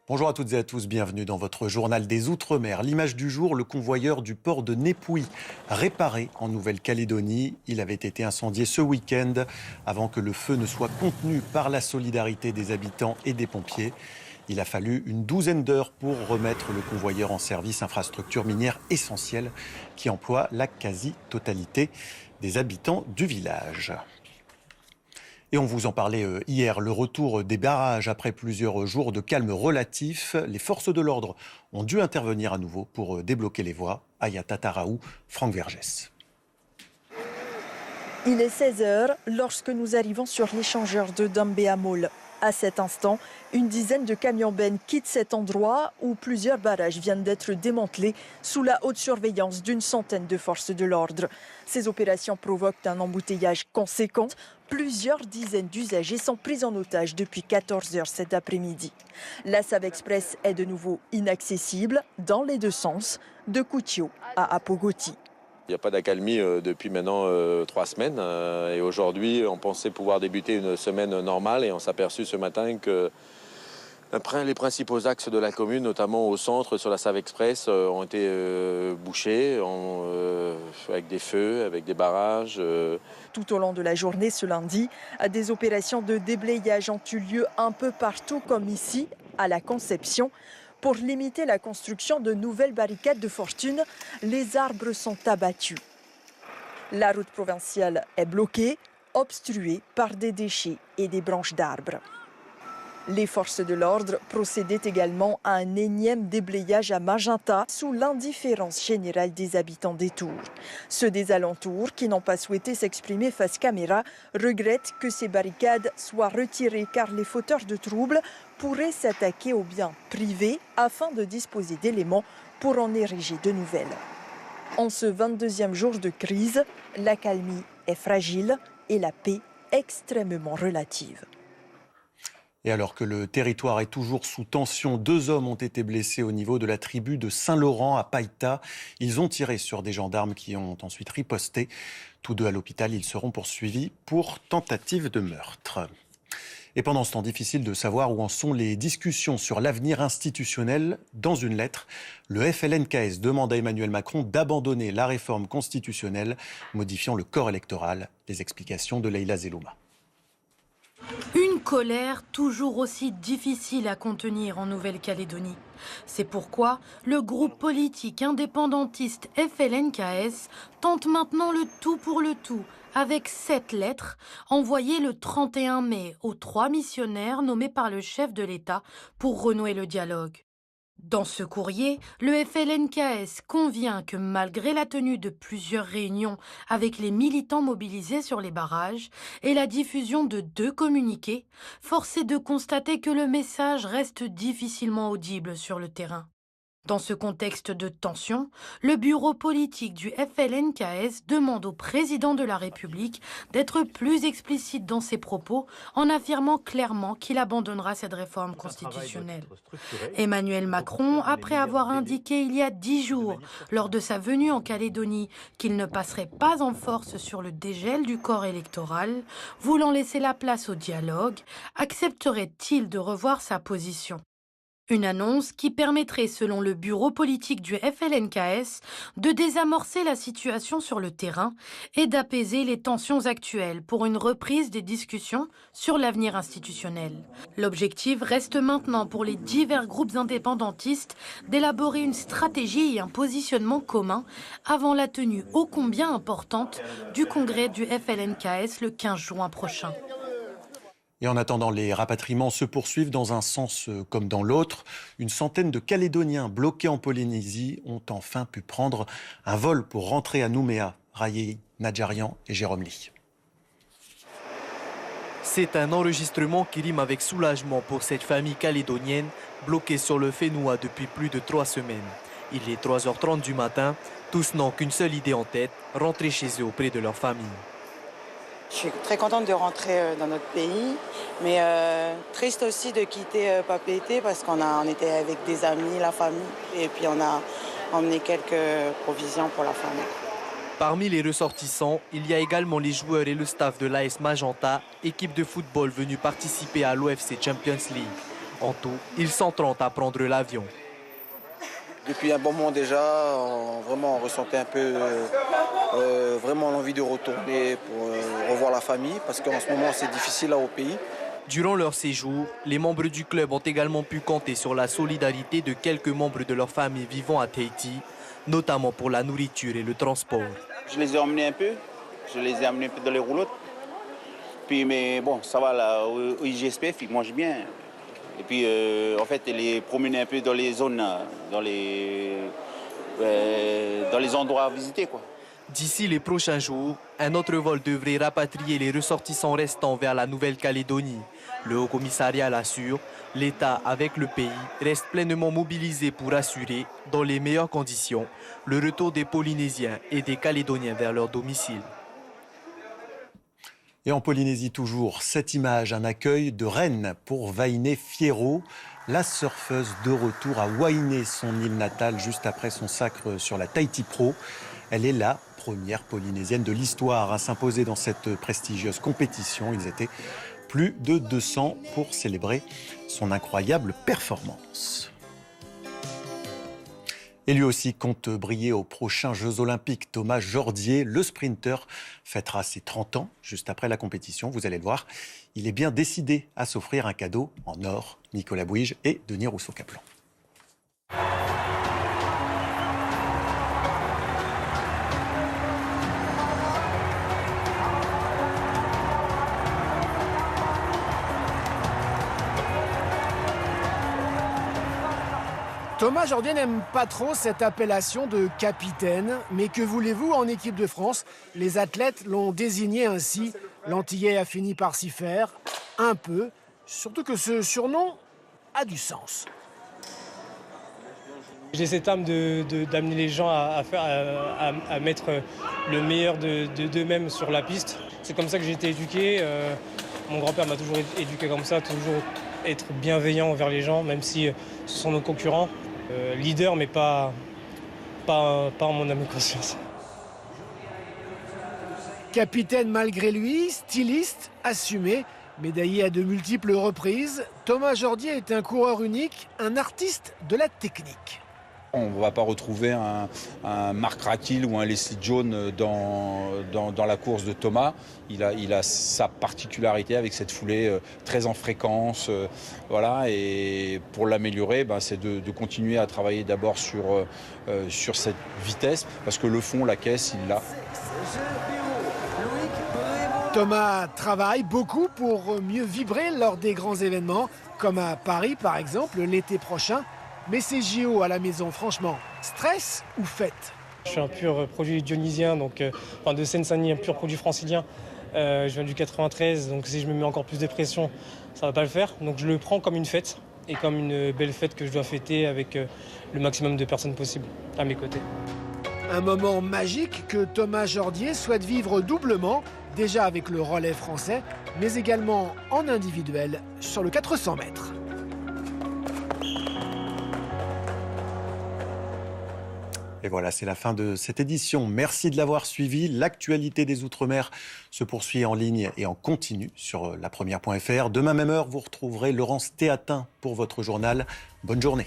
Bonjour à toutes et à tous, bienvenue dans votre journal des Outre-mer. L'image du jour, le convoyeur du port de Népouy, réparé en Nouvelle-Calédonie. Il avait été incendié ce week-end avant que le feu ne soit contenu par la solidarité des habitants et des pompiers. Il a fallu une douzaine d'heures pour remettre le convoyeur en service, infrastructure minière essentielle qui emploie la quasi-totalité des habitants du village. Et on vous en parlait hier, le retour des barrages après plusieurs jours de calme relatif. Les forces de l'ordre ont dû intervenir à nouveau pour débloquer les voies. Aya Tataraou, Franck Vergès. Il est 16h lorsque nous arrivons sur l'échangeur de Dambéamol. À cet instant, une dizaine de camions-bennes quittent cet endroit où plusieurs barrages viennent d'être démantelés sous la haute surveillance d'une centaine de forces de l'ordre. Ces opérations provoquent un embouteillage conséquent. Plusieurs dizaines d'usagers sont pris en otage depuis 14h cet après-midi. La Save Express est de nouveau inaccessible dans les deux sens, de Koutio à Apogoti. Il n'y a pas d'accalmie depuis maintenant 3 semaines. Et aujourd'hui, on pensait pouvoir débuter une semaine normale. Et on s'est aperçu ce matin que les principaux axes de la commune, notamment au centre, sur la Save Express, ont été bouchés avec des feux, avec des barrages. Tout au long de la journée ce lundi, des opérations de déblayage ont eu lieu un peu partout, comme ici, à la Conception. Pour limiter la construction de nouvelles barricades de fortune, les arbres sont abattus. La route provinciale est bloquée, obstruée par des déchets et des branches d'arbres. Les forces de l'ordre procédaient également à un énième déblayage à Magenta sous l'indifférence générale des habitants des Tours. Ceux des alentours, qui n'ont pas souhaité s'exprimer face caméra, regrettent que ces barricades soient retirées car les fauteurs de troubles pourraient s'attaquer aux biens privés afin de disposer d'éléments pour en ériger de nouvelles. En ce 22e jour de crise, l'accalmie est fragile et la paix extrêmement relative. Et alors que le territoire est toujours sous tension, 2 hommes ont été blessés au niveau de la tribu de Saint-Laurent à Païta. Ils ont tiré sur des gendarmes qui ont ensuite riposté. Tous deux à l'hôpital, ils seront poursuivis pour tentative de meurtre. Et pendant ce temps, difficile de savoir où en sont les discussions sur l'avenir institutionnel. Dans une lettre, le FLNKS demande à Emmanuel Macron d'abandonner la réforme constitutionnelle, modifiant le corps électoral. Les explications de Leïla Zelouma. Une colère toujours aussi difficile à contenir en Nouvelle-Calédonie. C'est pourquoi le groupe politique indépendantiste FLNKS tente maintenant le tout pour le tout avec 7 lettres envoyées le 31 mai aux 3 missionnaires nommés par le chef de l'État pour renouer le dialogue. Dans ce courrier, le FLNKS convient que malgré la tenue de plusieurs réunions avec les militants mobilisés sur les barrages et la diffusion de 2 communiqués, force est de constater que le message reste difficilement audible sur le terrain. Dans ce contexte de tension, le bureau politique du FLNKS demande au président de la République d'être plus explicite dans ses propos en affirmant clairement qu'il abandonnera cette réforme constitutionnelle. Emmanuel Macron, après avoir indiqué il y a 10 jours, lors de sa venue en Calédonie, qu'il ne passerait pas en force sur le dégel du corps électoral, voulant laisser la place au dialogue, accepterait-il de revoir sa position ? Une annonce qui permettrait, selon le bureau politique du FLNKS, de désamorcer la situation sur le terrain et d'apaiser les tensions actuelles pour une reprise des discussions sur l'avenir institutionnel. L'objectif reste maintenant pour les divers groupes indépendantistes d'élaborer une stratégie et un positionnement commun avant la tenue ô combien importante du congrès du FLNKS le 15 juin prochain. Et en attendant, les rapatriements se poursuivent dans un sens comme dans l'autre. Une centaine de Calédoniens bloqués en Polynésie ont enfin pu prendre un vol pour rentrer à Nouméa. Raïe Nadjarian et Jérôme Lee. C'est un enregistrement qui rime avec soulagement pour cette famille calédonienne bloquée sur le Fénoua depuis plus de 3 semaines. Il est 3h30 du matin, tous n'ont qu'une seule idée en tête, rentrer chez eux auprès de leur famille. Je suis très contente de rentrer dans notre pays, mais triste aussi de quitter Papeete parce qu'on était avec des amis, la famille, et puis on a emmené quelques provisions pour la famille. Parmi les ressortissants, il y a également les joueurs et le staff de l'AS Magenta, équipe de football venue participer à l'OFC Champions League. En tout, ils sont 30 à prendre l'avion. Depuis un bon moment déjà, on ressentait un peu vraiment l'envie de retourner pour revoir la famille, parce qu'en ce moment c'est difficile là au pays. Durant leur séjour, les membres du club ont également pu compter sur la solidarité de quelques membres de leur famille vivant à Tahiti, notamment pour la nourriture et le transport. Je les ai emmenés un peu, dans les roulottes. Puis, mais bon, ça va là, au IGSPF, ils mangent bien. Et puis, en fait, les promener un peu dans les zones, dans les endroits à visiter, quoi. D'ici les prochains jours, un autre vol devrait rapatrier les ressortissants restants vers la Nouvelle-Calédonie. Le Haut-Commissariat l'assure, l'État avec le pays reste pleinement mobilisé pour assurer, dans les meilleures conditions, le retour des Polynésiens et des Calédoniens vers leur domicile. Et en Polynésie toujours, cette image, un accueil de reine pour Vainé Fierro, la surfeuse de retour à Wainé, son île natale, juste après son sacre sur la Tahiti Pro. Elle est la première Polynésienne de l'histoire à s'imposer dans cette prestigieuse compétition. Ils étaient plus de 200 pour célébrer son incroyable performance. Et lui aussi compte briller aux prochains Jeux Olympiques. Thomas Jordier, le sprinter, fêtera ses 30 ans juste après la compétition. Vous allez le voir, il est bien décidé à s'offrir un cadeau en or. Nicolas Bouige et Denis Rousseau-Caplan. Thomas Jordier n'aime pas trop cette appellation de capitaine, mais que voulez-vous, en équipe de France, les athlètes l'ont désigné ainsi. L'Antillais a fini par s'y faire, un peu, surtout que ce surnom a du sens. J'ai cette âme d'amener les gens à mettre le meilleur d'eux-mêmes sur la piste. C'est comme ça que j'ai été éduqué. Mon grand-père m'a toujours éduqué comme ça, toujours être bienveillant envers les gens, même si ce sont nos concurrents. Leader, mais pas en mon âme et conscience. Capitaine malgré lui, styliste, assumé, médaillé à de multiples reprises, Thomas Jordier est un coureur unique, un artiste de la technique. On ne va pas retrouver un Mark Raquil ou un Leslie Jones dans la course de Thomas. Il a sa particularité avec cette foulée très en fréquence. Voilà, et pour l'améliorer, c'est de continuer à travailler d'abord sur cette vitesse, parce que le fond, la caisse, il l'a. Thomas travaille beaucoup pour mieux vibrer lors des grands événements, comme à Paris par exemple l'été prochain. Mais ces JO à la maison, franchement, stress ou fête? Je suis un pur produit dionysien, donc de Seine-Saint-Denis, un pur produit francilien. Je viens du 93, donc si je me mets encore plus de pression, ça ne va pas le faire. Donc je le prends comme une fête, et comme une belle fête que je dois fêter avec le maximum de personnes possible à mes côtés. Un moment magique que Thomas Jordier souhaite vivre doublement, déjà avec le relais français, mais également en individuel sur le 400 mètres. Et voilà, c'est la fin de cette édition. Merci de l'avoir suivi. L'actualité des Outre-mer se poursuit en ligne et en continu sur lapremière.fr. Demain, même heure, vous retrouverez Laurence Théatin pour votre journal. Bonne journée.